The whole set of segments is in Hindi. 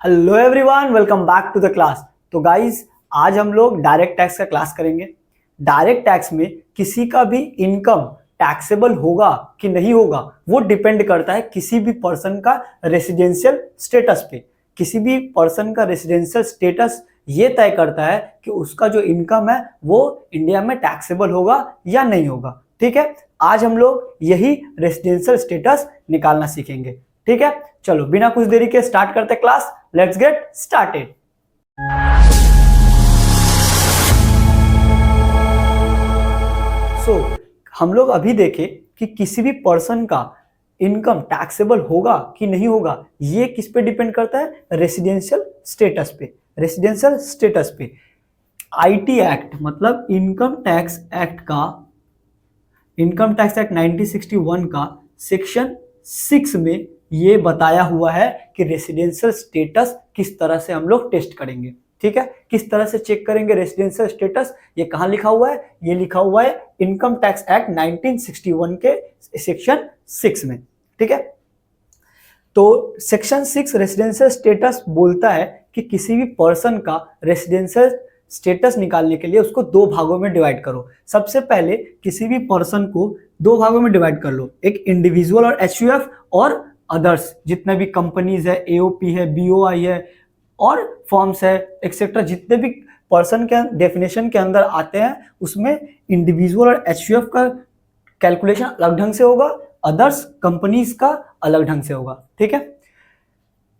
Hello everyone, welcome back to the class. तो गाइज, आज हम लोग डायरेक्ट टैक्स का क्लास करेंगे। डायरेक्ट टैक्स में किसी का भी इनकम टैक्सेबल होगा कि नहीं होगा वो डिपेंड करता है किसी भी पर्सन का रेसिडेंशियल स्टेटस पे। किसी भी पर्सन का रेसिडेंशियल स्टेटस ये तय करता है कि उसका जो इनकम है वो इंडिया में टैक्सेबल होगा या नहीं होगा। ठीक है, आज हम लोग यही रेसिडेंशियल स्टेटस निकालना सीखेंगे। ठीक है, चलो बिना कुछ देरी के स्टार्ट करते class. Let's get started. So हम लोग अभी देखें कि किसी भी पर्सन का इनकम टैक्सेबल होगा कि नहीं होगा, ये किस पे डिपेंड करता है? रेसिडेंशियल स्टेटस पे। रेसिडेंशियल स्टेटस पे आईटी एक्ट मतलब इनकम टैक्स एक्ट 1961 का सेक्शन 6 में ये बताया हुआ है कि रेसिडेंशियल स्टेटस किस तरह से हम लोग टेस्ट करेंगे। ठीक है, किस तरह से चेक करेंगे रेसिडेंशियल स्टेटस, ये कहाँ लिखा हुआ है? ये लिखा हुआ है इनकम टैक्स एक्ट 1961 के सेक्शन 6 में। ठीक है, तो सेक्शन 6 रेसिडेंशियल स्टेटस बोलता है कि किसी भी पर्सन का रेसिडेंशियल स्टेटस निकालने के लिए उसको दो भागों में डिवाइड करो। सबसे पहले किसी भी पर्सन को दो भागों में डिवाइड कर लो, एक इंडिविजुअल और एचयूएफ और अदर्स, जितने भी कंपनीज है, एओपी है, बीओआई है और फॉर्म्स है एक्सेट्रा, जितने भी पर्सन के डेफिनेशन के अंदर आते हैं उसमें इंडिविजुअल और एचयूएफ का कैलकुलेशन अलग ढंग से होगा, अदर्स कंपनीज का अलग ढंग से होगा। ठीक है,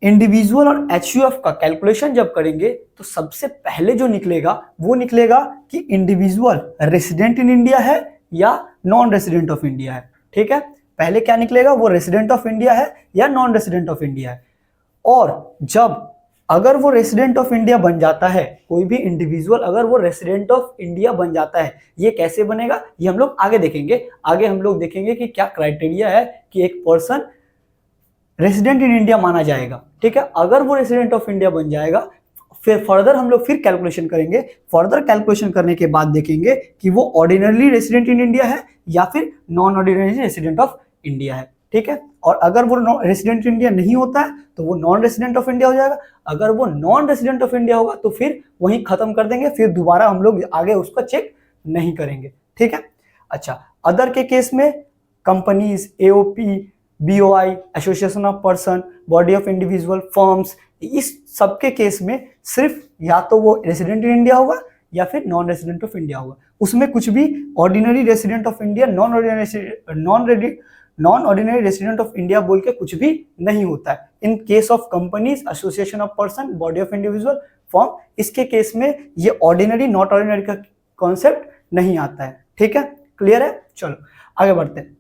इंडिविजुअल और एचयूएफ का कैलकुलेशन जब करेंगे तो सबसे पहले जो निकलेगा वो निकलेगा कि इंडिविजुअल रेसिडेंट इन इंडिया है या नॉन रेसिडेंट ऑफ इंडिया है। ठीक है, पहले क्या निकलेगा? वो रेसिडेंट ऑफ इंडिया है या नॉन रेसिडेंट ऑफ इंडिया है। और जब अगर वो रेसिडेंट ऑफ इंडिया बन जाता है, कोई भी इंडिविजुअल अगर वो रेसिडेंट ऑफ इंडिया बन जाता है, ये कैसे बनेगा ये हम लोग आगे देखेंगे। आगे हम लोग देखेंगे कि क्या क्राइटेरिया है कि एक पर्सन रेसिडेंट इन इंडिया माना जाएगा। ठीक है, अगर वो रेसिडेंट ऑफ इंडिया बन जाएगा फिर फर्दर हम लोग फिर कैलकुलेशन करेंगे। फर्दर कैलकुलेशन करने के बाद देखेंगे कि वो ऑर्डिनरी रेसिडेंट इन इंडिया है या फिर non ordinary resident of India है। ठीक है, और अगर वो रेसिडेंट इंडिया नहीं होता है तो वो नॉन रेसिडेंट ऑफ इंडिया हो जाएगा। अगर वो नॉन रेसिडेंट ऑफ इंडिया होगा तो फिर वहीं खत्म कर देंगे, फिर दोबारा हम लोग आगे उसका चेक नहीं करेंगे। ठीक है, अच्छा, अदर के केस में companies, AOP, BOI, association of person, body of individual, firms, इस सबके केस में सिर्फ या तो वो रेसिडेंट इन इंडिया होगा या फिर नॉन रेसिडेंट ऑफ इंडिया होगा। उसमें कुछ भी ordinary resident of India, non ordinary resident of India बोल के कुछ भी नहीं होता है। In case of companies, association of person, body of individual, form, इसके केस में ये ऑर्डिनरी नॉट ऑर्डिनरी का कॉन्सेप्ट नहीं आता है। ठीक है, क्लियर है? चलो आगे बढ़ते हैं।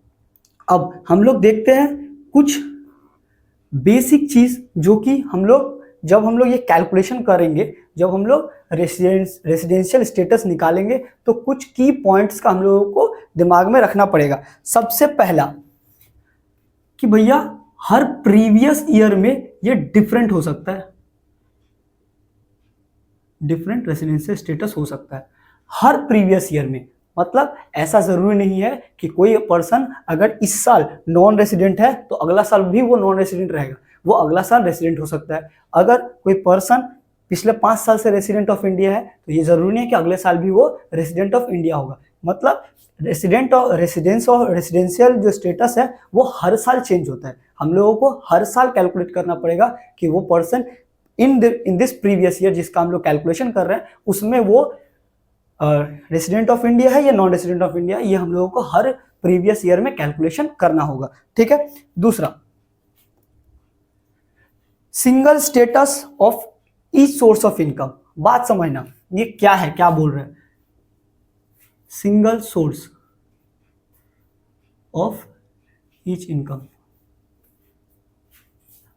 अब हम लोग देखते हैं कुछ बेसिक चीज जो कि जब हम लोग ये कैलकुलेशन करेंगे, जब हम लोग रेसिडेंशियल स्टेटस निकालेंगे तो कुछ की पॉइंट्स का हम लोगों को दिमाग में रखना पड़ेगा। सबसे पहला कि भैया हर प्रीवियस ईयर में ये डिफरेंट हो सकता है, डिफरेंट रेसिडेंशियल स्टेटस हो सकता है हर प्रीवियस ईयर में। मतलब ऐसा जरूरी नहीं है कि कोई पर्सन अगर इस साल नॉन रेसिडेंट है तो अगला साल भी वो नॉन रेसिडेंट रहेगा, वो अगला साल रेसिडेंट हो सकता है। अगर कोई पर्सन पिछले 5 साल से रेसिडेंट ऑफ इंडिया है तो ये जरूरी नहीं है कि अगले साल भी वो रेसिडेंट ऑफ इंडिया होगा। मतलब रेसिडेंशियल जो स्टेटस है वो हर साल चेंज होता है। हम लोगों को हर साल कैलकुलेट करना पड़ेगा कि वो person in this previous year जिसका हम लोग कैलकुलेशन कर रहे हैं उसमें वो रेसिडेंट ऑफ इंडिया है या नॉन रेसिडेंट ऑफ इंडिया, ये हम लोगों को हर प्रीवियस ईयर में कैलकुलेशन करना होगा। ठीक है, दूसरा, single status of each source of income. बात समझना, ये क्या है, क्या बोल रहे हैं? Single source of each income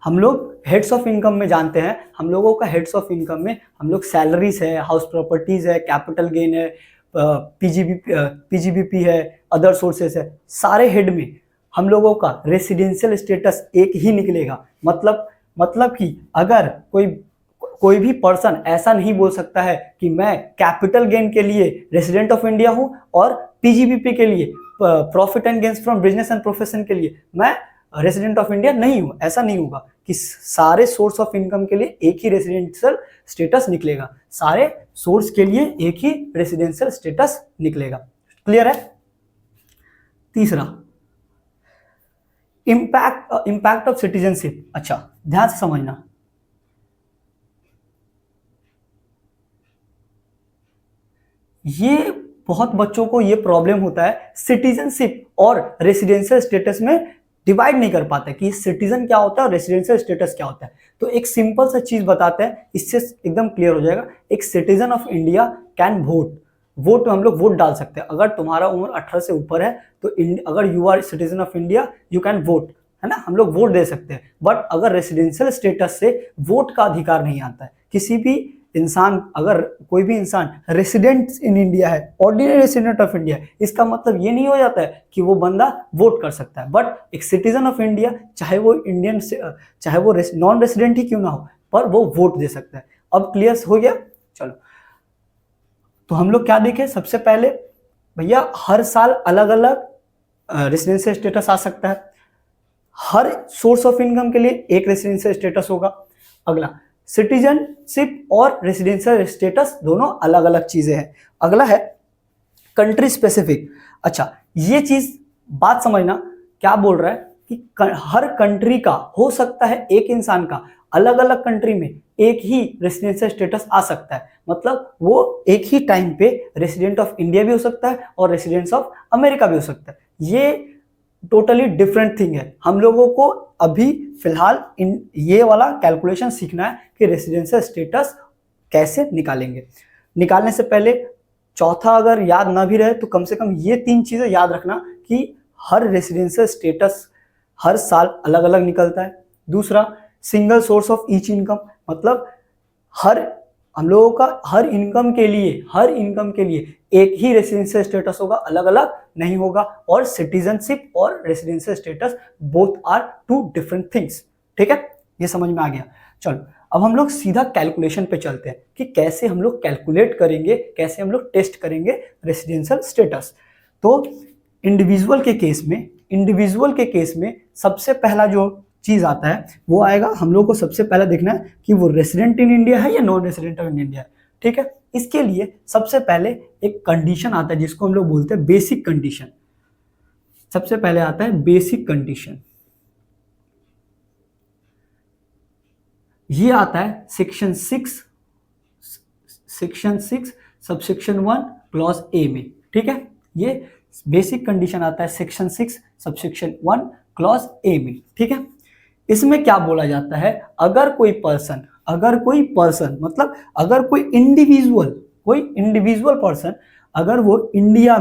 हम लोग हेड्स ऑफ इनकम में जानते हैं। हम लोगों का हेड्स ऑफ इनकम में हम लोग सैलरीज है, हाउस प्रॉपर्टीज है, कैपिटल गेन है, पीजीबीपी है, अदर सोर्सेस है। सारे हेड में हम लोगों का रेसिडेंशियल स्टेटस एक ही निकलेगा। मतलब कि अगर कोई भी पर्सन ऐसा नहीं बोल सकता है कि मैं कैपिटल गेन के लिए रेसिडेंट ऑफ इंडिया हूं और पीजीबीपी के लिए, profit and gains from business and profession के लिए मैं रेसिडेंट ऑफ इंडिया नहीं हूं, ऐसा नहीं होगा। कि सारे सोर्स ऑफ इनकम के लिए एक ही रेसिडेंशियल स्टेटस निकलेगा, सारे सोर्स के लिए एक ही रेसिडेंशियल स्टेटस निकलेगा। क्लियर है? तीसरा, इम्पैक्ट ऑफ सिटीजनशिप। अच्छा, ध्यान से समझना, ये बहुत बच्चों को ये प्रॉब्लम होता है, सिटीजनशिप और रेसिडेंशियल स्टेटस में डिवाइड नहीं कर पाते कि सिटीजन क्या होता है और रेसिडेंशियल स्टेटस क्या होता है। तो एक सिंपल सा चीज बताते हैं, इससे एकदम क्लियर हो जाएगा। एक citizen of India can vote, vote में हम लोग वोट डाल सकते हैं। अगर तुम्हारा उम्र 18 से ऊपर है तो अगर you are citizen of India you can vote, है ना, हम लोग वोट दे सकते हैं। बट अगर रेसिडेंशियल स्टेटस से वोट का अधिकार नहीं आता है, किसी भी इंसान, अगर कोई भी इंसान रेसिडेंट इन इंडिया है, ऑर्डिनरी रेसिडेंट ऑफ इंडिया, इसका मतलब ये नहीं हो जाता है कि वो बंदा वोट कर सकता है। बट एक सिटीजन ऑफ इंडिया, चाहे वो इंडियन चाहे वो नॉन रेसिडेंट ही क्यों ना हो, पर वो वोट दे सकता है। अब क्लियर हो गया? चलो, तो हम लोग क्या देखें? सबसे पहले भैया हर साल अलग अलग रेसिडेंशियल स्टेटस आ सकता है, हर सोर्स ऑफ इनकम के लिए एक रेसिडेंशियल स्टेटस होगा। अगला, सिटीजनशिप और रेसिडेंशियल स्टेटस दोनों अलग अलग चीजें हैं। अगला है कंट्री स्पेसिफिक। अच्छा, ये चीज बात समझना, क्या बोल रहा है कि हर कंट्री का हो सकता है, एक इंसान का अलग अलग कंट्री में एक ही रेसिडेंशियल स्टेटस आ सकता है। मतलब वो एक ही टाइम पे रेसिडेंट ऑफ इंडिया भी हो सकता है और रेसिडेंट ऑफ अमेरिका भी हो सकता है। ये टोटली डिफरेंट थिंग है। हम लोगों को अभी फिलहाल ये वाला कैलकुलेशन सीखना है कि रेसिडेंशियल स्टेटस कैसे निकालेंगे। निकालने से पहले चौथा अगर याद ना भी रहे तो कम से कम ये 3 चीजें याद रखना कि हर रेसिडेंशियल स्टेटस हर साल अलग अलग निकलता है। दूसरा, single source of each income, मतलब हम लोगों का हर इनकम के लिए एक ही रेसिडेंशियल स्टेटस होगा, अलग अलग नहीं होगा। और सिटीजनशिप और residential status both are 2 different things. ठीक है, ये समझ में आ गया। चलो, अब हम लोग सीधा कैलकुलेशन पे चलते हैं कि कैसे हम लोग कैलकुलेट करेंगे, कैसे हम लोग टेस्ट करेंगे रेसिडेंशियल स्टेटस। तो इंडिविजुअल के केस में सबसे पहला जो चीज आता है वो आएगा, हम लोग को सबसे पहला देखना है कि वो रेसिडेंट इन इंडिया है या नॉन रेसिडेंट इन इंडिया है। ठीक है, इसके लिए सबसे पहले एक कंडीशन आता है जिसको हम लोग बोलते हैं बेसिक कंडीशन। सबसे पहले आता है बेसिक कंडीशन, ये आता है सेक्शन 6 सबसेक्शन 1 क्लॉज ए में। ठीक है, ये बेसिक कंडीशन आता है सेक्शन 6 सबसेक्शन 1 क्लॉज ए में। ठीक है, इसमें क्या बोला जाता है, अगर कोई पर्सन मतलब अगर कोई इंडिविजुअल पर्सन अगर वो इंडिया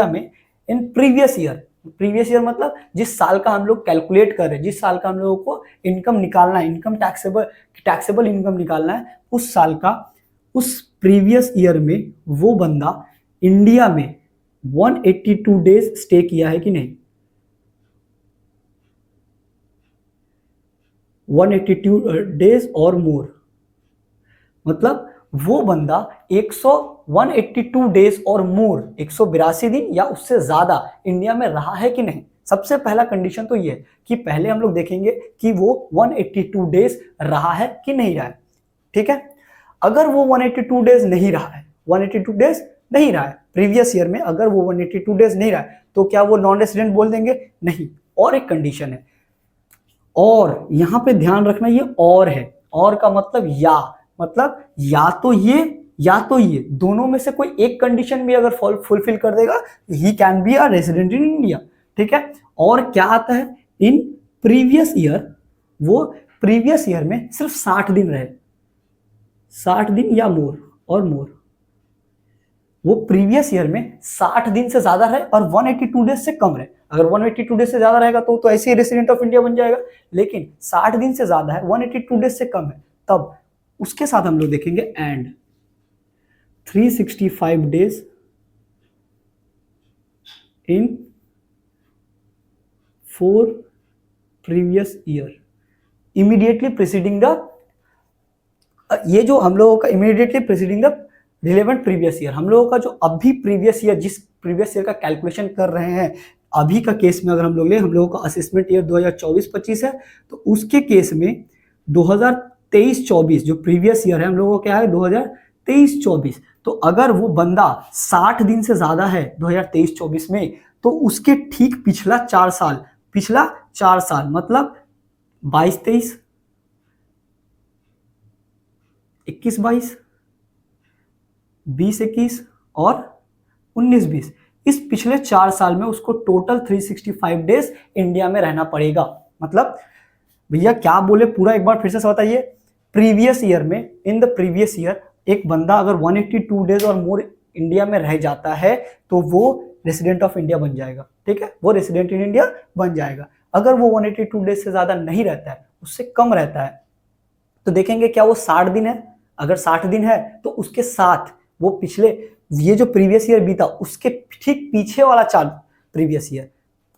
में इन प्रीवियस ईयर मतलब जिस साल का हम लोग कैलकुलेट कर रहे हैं, जिस साल का हम लोगों को इनकम निकालना है, इनकम टैक्सेबल इनकम निकालना है, उस साल का उस प्रीवियस ईयर में वो बंदा इंडिया में 182 डेज स्टे किया है कि नहीं, 182 डेज और मोर, मतलब वो बंदा 182 डेज और मोर 182 दिन या उससे ज्यादा इंडिया में रहा है कि नहीं। सबसे पहला कंडीशन तो ये है कि पहले हम लोग देखेंगे कि वो 182 डेज रहा है कि नहीं रहा है। ठीक है, अगर वो 182 डेज नहीं रहा है, प्रीवियस ईयर में अगर वो 182 डेज नहीं रहा है, तो क्या वो नॉन रेसिडेंट बोल देंगे? नहीं। और एक कंडीशन है, और यहां पे ध्यान रखना, ये और है, और का मतलब या तो ये दोनों में से कोई एक कंडीशन भी अगर फुलफिल कर देगा, ही can be a resident in India. ठीक है, और क्या आता है इन प्रीवियस ईयर, वो प्रीवियस ईयर में सिर्फ 60 दिन रहे, 60 दिन या मोर, वो प्रीवियस ईयर में 60 दिन से ज्यादा रहे और 182 डेज से कम रहे। अगर 182 डेज से ज्यादा रहेगा तो ऐसे ही रेसिडेंट ऑफ इंडिया बन जाएगा, लेकिन 60 दिन से ज्यादा है, 182 डेज से कम है, तब उसके साथ हम लोग देखेंगे and 365 days in 4 previous year immediately preceding the, ये जो हम लोगों का immediately preceding the relevant previous year, हम लोगों का जो अभी प्रीवियस ईयर, जिस प्रीवियस ईयर का कैलकुलेशन कर रहे हैं अभी का केस में अगर हम लोग ले, हम लोगों का असेसमेंट ईयर 2024-25 है, तो उसके केस में 2023-24 जो प्रीवियस ईयर है हम लोगों का क्या है 2023-24, तो अगर वो बंदा 60 दिन से ज्यादा है 2023-24 में, तो उसके ठीक पिछला 4 साल मतलब 22-23, 21-22, 20-21 और 19-20, इस पिछले 4 साल में उसको टोटल 365 डेज इंडिया में रहना पड़ेगा। मतलब भैया क्या बोले पूरा एक बार फिर से बताइए। प्रीवियस ईयर में, इन द प्रीवियस ईयर एक बंदा अगर 182 डेज और मोर इंडिया में रह जाता है तो वो रेसिडेंट ऑफ इंडिया बन जाएगा। ठीक है, वो रेसिडेंट इन इंडिया बन जाएगा। अगर वो 182 डेज से ज्यादा नहीं रहता है, उससे कम रहता है, तो देखेंगे क्या वो 60 दिन है। अगर 60 दिन है तो उसके साथ वो पिछले ये जो प्रीवियस ईयर बीता उसके ठीक पीछे वाला 4 प्रीवियस ईयर,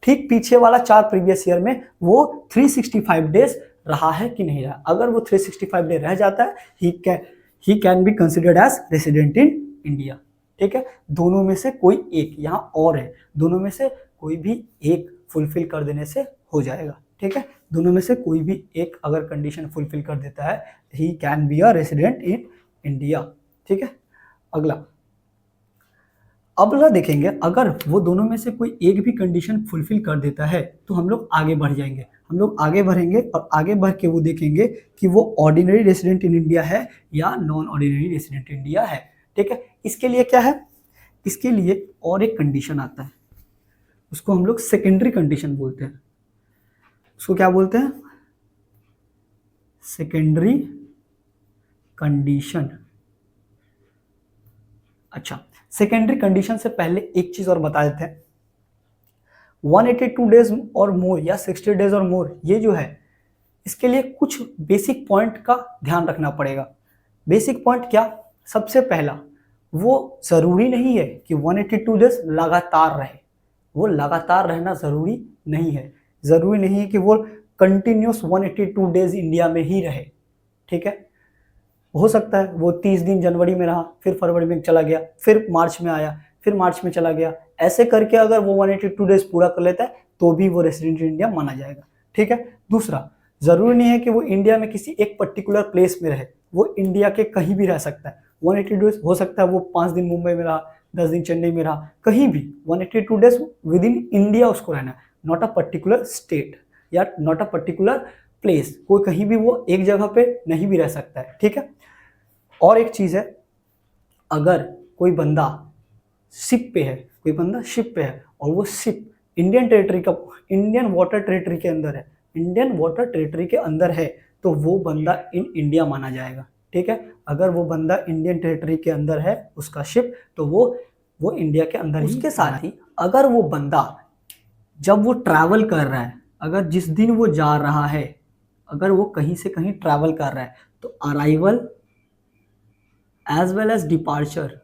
ठीक पीछे वाला 4 प्रीवियस ईयर में वो 365 डेज रहा है कि नहीं रहा। अगर वो 365 डे रह जाता है, he can be considered as resident in India. ठीक है, दोनों में से कोई एक, यहाँ और है, दोनों में से कोई भी एक फुलफिल कर देने से हो जाएगा। ठीक है, दोनों में से कोई भी एक अगर कंडीशन फुलफिल कर देता है, he can be a resident in India. ठीक है, अगला देखेंगे, अगर वो दोनों में से कोई एक भी कंडीशन फुलफिल कर देता है तो हम लोग आगे बढ़ जाएंगे। हम लोग आगे बढ़ेंगे और आगे बढ़ के वो देखेंगे कि वो ऑर्डिनरी रेसिडेंट इन इंडिया है या नॉन ऑर्डिनरी रेसिडेंट इंडिया है। ठीक है, इसके लिए क्या है, इसके लिए और एक कंडीशन आता है, उसको हम लोग सेकेंडरी कंडीशन बोलते हैं। उसको क्या बोलते हैं, सेकेंडरी कंडीशन। अच्छा, सेकेंडरी कंडीशन से पहले एक चीज और बता देते हैं, 182 डेज और मोर या 60 डेज और मोर, ये जो है इसके लिए कुछ बेसिक पॉइंट का ध्यान रखना पड़ेगा। बेसिक पॉइंट क्या, सबसे पहला, वो जरूरी नहीं है कि 182 डेज लगातार रहे, वो लगातार रहना जरूरी नहीं है। जरूरी नहीं है कि वो कंटिन्यूस 182 डेज इंडिया में ही रहे। ठीक है, हो सकता है वो 30 दिन जनवरी में रहा, फिर फरवरी में चला गया, फिर मार्च में आया, फिर मार्च में चला गया, ऐसे करके अगर वो 182 डेज पूरा कर लेता है तो भी वो रेसिडेंट इंडिया माना जाएगा। ठीक है, दूसरा, जरूरी नहीं है कि वो इंडिया में किसी एक पर्टिकुलर प्लेस में रहे, वो इंडिया के कहीं भी रह सकता है। 182 डेज हो सकता है वो 5 दिन मुंबई में रहा, 10 दिन चेन्नई में रहा, कहीं भी 182 डेज विद इन इंडिया उसको रहना है, नॉट अ पर्टिकुलर स्टेट या नॉट अ पर्टिकुलर प्लेस, कोई कहीं भी वो एक जगह पे नहीं भी रह सकता है। ठीक है, और एक चीज है, अगर कोई बंदा शिप पे है, कोई बंदा शिप पे है और वो शिप इंडियन टेरिटरी का, इंडियन वाटर टेरिटरी के अंदर है, इंडियन वाटर टेरिटरी के अंदर है, तो वो बंदा इन इंडिया माना जाएगा। ठीक है, अगर वो बंदा इंडियन टेरिटरी के अंदर है उसका शिप, तो वो इंडिया के अंदर ही। उसके साथ ही अगर वो बंदा जब वो ट्रैवल कर रहा है, अगर जिस दिन वो जा रहा है, अगर वो कहीं से कहीं ट्रैवल कर रहा है, तो arrival as well as departure,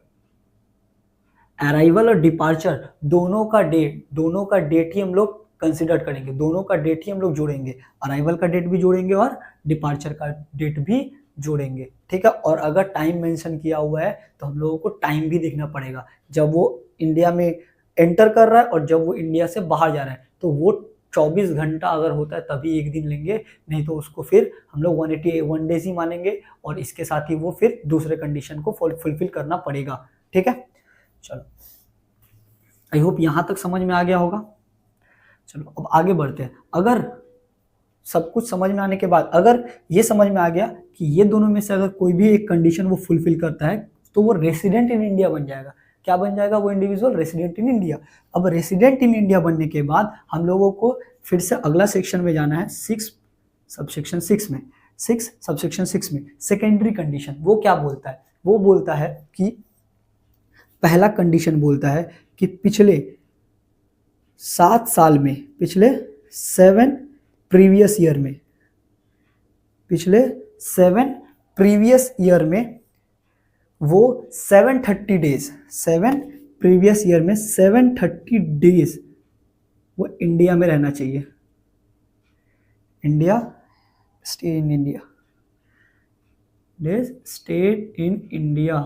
arrival और डिपार्चर दोनों का डेट ही हम लोग कंसिडर करेंगे, दोनों का डेट ही हम लोग जोड़ेंगे, अराइवल का डेट भी जोड़ेंगे और डिपार्चर का डेट भी जोड़ेंगे। ठीक है, और अगर टाइम मेंशन किया हुआ है तो हम लोगों को टाइम भी देखना पड़ेगा, जब वो इंडिया में एंटर कर रहा है और जब वो इंडिया से बाहर जा रहा है, तो वो 24 घंटा अगर होता है तभी एक दिन लेंगे, नहीं तो उसको फिर हम लोग 181 डेज ही मानेंगे और इसके साथ ही वो फिर दूसरे कंडीशन को फुलफिल करना पड़ेगा। ठीक है, चलो आई होप यहां तक समझ में आ गया होगा। चलो अब आगे बढ़ते हैं। अगर सब कुछ समझ में आने के बाद अगर ये समझ में आ गया कि ये दोनों में से अगर कोई भी एक कंडीशन वो फुलफिल करता है तो वो रेसिडेंट इन इंडिया बन जाएगा। क्या बन जाएगा वो इंडिविजुअल, रेसिडेंट इन इंडिया। अब रेसिडेंट इन इंडिया बनने के बाद हम लोगों को फिर से अगला सेक्शन में जाना है, 6 सबसेक्शन 6 में, 6 सबसेक्शन 6 में सेकेंडरी कंडीशन। वो क्या बोलता है, वो बोलता है कि पहला कंडीशन बोलता है कि पिछले 7 साल में, पिछले 7 प्रीवियस ईयर में, पिछले 7 प्रीवियस ईयर में वो 730 डेज, 7 प्रीवियस ईयर में 730 डेज वो इंडिया में रहना चाहिए। India, stay in India, days stay in India.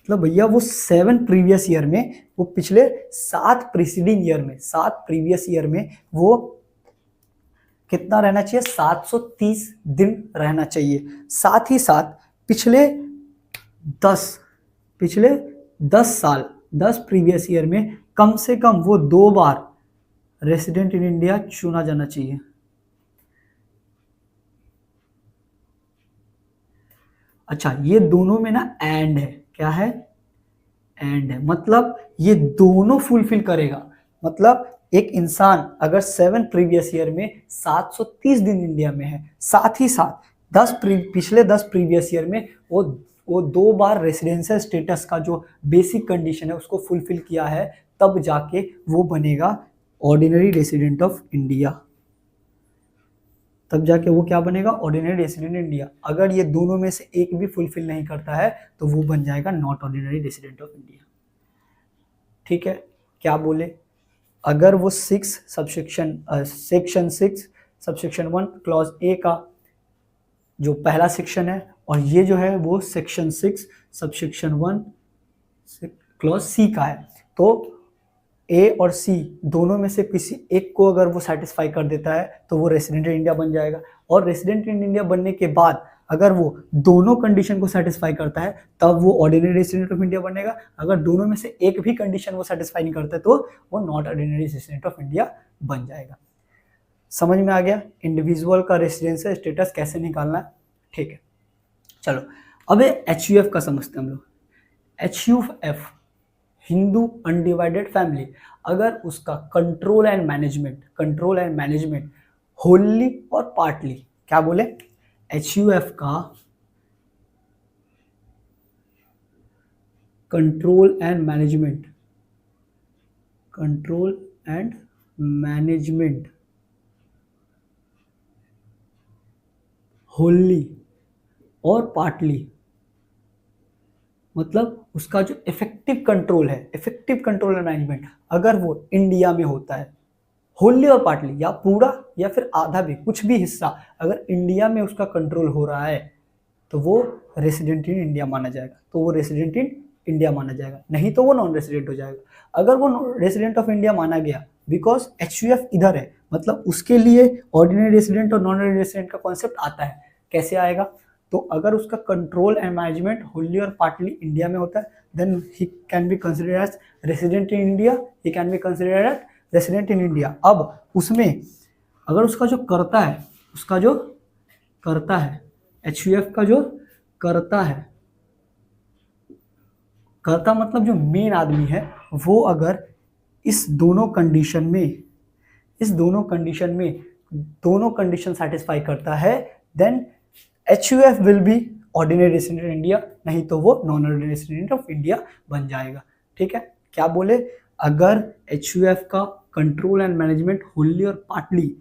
मतलब भैया वो 7 प्रीवियस ईयर में, वो पिछले 7 प्रीसीडिंग ईयर में, 7 प्रीवियस ईयर में वो कितना रहना चाहिए, 730 दिन रहना चाहिए। साथ ही साथ पिछले 10 साल, 10 प्रीवियस ईयर में कम से कम वो 2 बार रेसिडेंट इन इंडिया चुना जाना चाहिए। अच्छा, ये दोनों में ना एंड है, क्या है, एंड है, मतलब ये दोनों फुलफिल करेगा। मतलब एक इंसान अगर 7 प्रीवियस ईयर में 730 दिन इंडिया में है, साथ ही साथ पिछले 10 प्रीवियस ईयर में वो 2 बार रेसिडेंशियल स्टेटस का जो बेसिक कंडीशन है उसको फुलफिल किया है, तब जाके वो बनेगा ऑर्डिनरी रेसिडेंट ऑफ इंडिया। तब जाके वो क्या बनेगा, ऑर्डिनरी रेसिडेंट इंडिया। अगर ये दोनों में से एक भी फुलफिल नहीं करता है तो वो बन जाएगा not ordinary resident of India. ठीक है, क्या बोले, अगर वो सेक्शन 6 सबसेक्शन 1 क्लॉज ए का जो पहला सेक्शन है, और ये जो है वो सेक्शन 6 सबसेक्शन 1 क्लॉज सी का है, तो ए और सी दोनों में से किसी एक को अगर वो सेटिस्फाई कर देता है तो वो रेसिडेंट इन इंडिया बन जाएगा। और रेसिडेंट इन इंडिया बनने के बाद अगर वो दोनों कंडीशन को सेटिस्फाई करता है तब वो ऑर्डिनरी रेसिडेंट ऑफ इंडिया बनेगा। अगर दोनों में से एक भी कंडीशन वो सेटिस्फाई नहीं करता तो वो not ordinary resident of India बन जाएगा। समझ में आ गया इंडिविजुअल का रेसिडेंशियल स्टेटस कैसे निकालना है। ठीक है, चलो अब HUF का समझते हैं हम लोग। HUF हिंदू अनडिवाइडेड फैमिली, अगर उसका कंट्रोल एंड मैनेजमेंट होली और पार्टली, क्या बोले, HUF का कंट्रोल एंड मैनेजमेंट होली और पार्टली, मतलब उसका जो इफेक्टिव कंट्रोल एंड मैनेजमेंट अगर वो इंडिया में होता है, होली और पार्टली या पूरा या फिर आधा भी, कुछ भी हिस्सा अगर इंडिया में उसका कंट्रोल हो रहा है तो वो रेसिडेंट इन इंडिया माना जाएगा, नहीं तो वो नॉन रेसिडेंट हो जाएगा। अगर वो रेसिडेंट ऑफ इंडिया माना गया बिकॉज HUF इधर है, मतलब उसके लिए ऑर्डिनरी रेसिडेंट और नॉन रेसिडेंट का कॉन्सेप्ट आता है। कैसे आएगा, तो अगर उसका कंट्रोल एंड मैनेजमेंट होली और पार्टली इंडिया में होता है then he can be considered as resident in India, अब उसमें अगर उसका जो करता है HUF का जो करता मतलब जो मेन आदमी है, वो अगर इस दोनों कंडीशन सेटिस्फाई करता है then HUF will be ordinary resident India, नहीं तो वो non ordinary resident of India बन जाएगा। ठीक है, क्या बोले, अगर HUF का कंट्रोल एंड मैनेजमेंट होली और पार्टली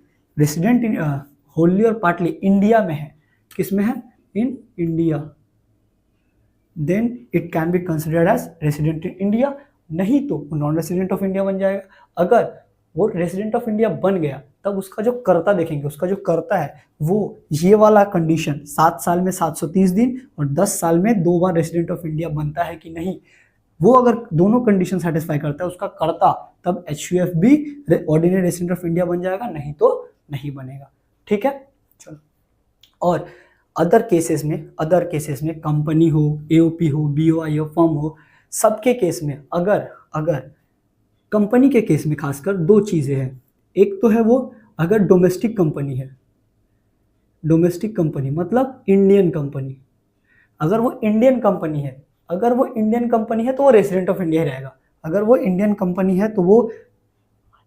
इंडिया में है, किस में है, in India, then it can be considered as resident in India, नहीं तो नॉन रेसिडेंट ऑफ इंडिया बन जाएगा। अगर वो रेसिडेंट ऑफ इंडिया बन गया तब उसका जो कर्ता देखेंगे, उसका जो कर्ता है वो ये वाला कंडीशन 7 साल में 730 दिन और 10 साल में 2 बार रेसिडेंट ऑफ इंडिया बनता है कि नहीं, वो अगर दोनों कंडीशन सेटिस्फाई करता है उसका कर्ता, तब HUF भी ऑर्डिनरी रेसिडेंट ऑफ इंडिया बन जाएगा, नहीं तो नहीं बनेगा। ठीक है, चलो, और अदर केसेस में कंपनी हो, AOP हो, BOI हो, फर्म हो, सबके केस में अगर कंपनी के केस में खासकर 2 चीज़ें हैं। एक तो है वो अगर डोमेस्टिक कंपनी है, मतलब इंडियन कंपनी, अगर वो इंडियन कंपनी है तो वो रेसिडेंट ऑफ इंडिया ही रहेगा। अगर वो इंडियन कंपनी है तो वो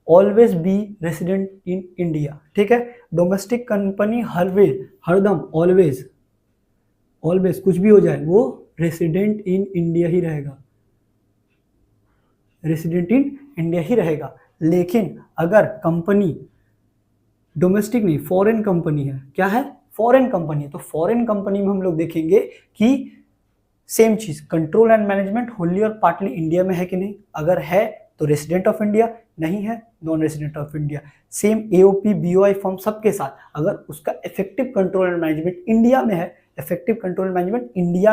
always be resident in India. ठीक है, डोमेस्टिक कंपनी हरदम ऑलवेज कुछ भी हो जाए वो रेसिडेंट इन इंडिया ही रहेगा, लेकिन अगर कंपनी डोमेस्टिक नहीं फॉरेन कंपनी है, क्या है, फॉरेन कंपनी है, तो फॉरेन कंपनी में हम लोग देखेंगे कि सेम चीज कंट्रोल एंड मैनेजमेंट होली और पार्टली इंडिया में है कि नहीं, अगर है तो रेसिडेंट ऑफ इंडिया, नहीं है non resident of India. Same AOP BOI firm सबके साथ अगर उसका effective control and management India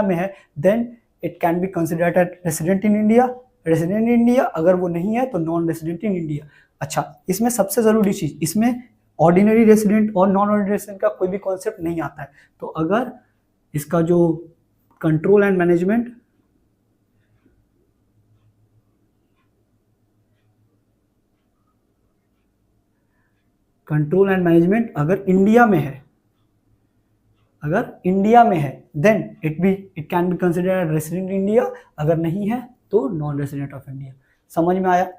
में है, then it can be considered as resident in India, resident in India, अगर वो नहीं है तो नॉन रेसिडेंट इन इंडिया। अच्छा, इसमें सबसे जरूरी चीज, इसमें ऑर्डिनरी रेसिडेंट और नॉन ऑर्डिनरी रेसिडेंट का कोई भी कॉन्सेप्ट नहीं आता है। तो अगर इसका जो कंट्रोल एंड मैनेजमेंट अगर इंडिया में है, then it can be considered resident India, अगर नहीं है तो नॉन रेसिडेंट ऑफ इंडिया। समझ में आया?